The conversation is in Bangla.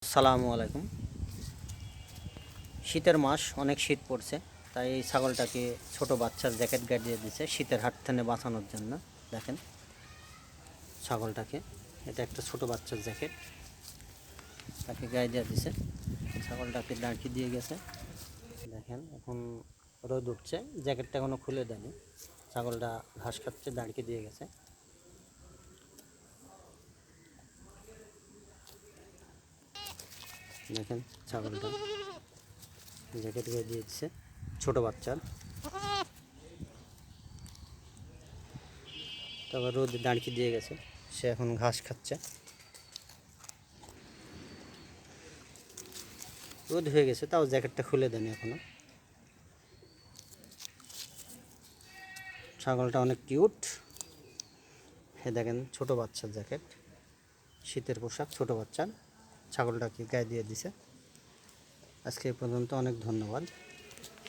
আসসালামু আলাইকুম। শীতের মাস, অনেক শীত পড়ছে, তাই এই ছাগলটাকে ছোট বাচ্চার জ্যাকেট গায়ে দিয়ে দিছে শীতের হাত থেকে বাঁচানোর জন্য। দেখেন ছাগলটাকে, এটা একটা ছোট বাচ্চার জ্যাকেট, তাকে গায়ে দিয়ে দিছে। ছাগলটাকে দাঁড়কি দিয়ে গেছে। দেখেন এখন রোদ উঠছে, জ্যাকেটটা এখনো খুলে দেয়নি। ছাগলটা ঘাস খাচ্ছে, দাঁড়কি দিয়ে গেছে। দেখেন ছাগলটা জ্যাকেট গায়ে দিয়ে দিচ্ছে ছোট বাচ্চার। তারপর রোদে দাঁড়কি দিয়ে গেছে, সে এখন ঘাস খাচ্ছে। রোদ হয়ে গেছে, তাও জ্যাকেটটা খুলে দেয়নি এখনো। ছাগলটা অনেক কিউট। হ্যাঁ দেখেন, ছোট বাচ্চার জ্যাকেট, শীতের পোশাক ছোট বাচ্চার। ছাগলটাকে গায়ে দিয়ে দিছে। আজকে এই পর্যন্ত, অনেক ধন্যবাদ।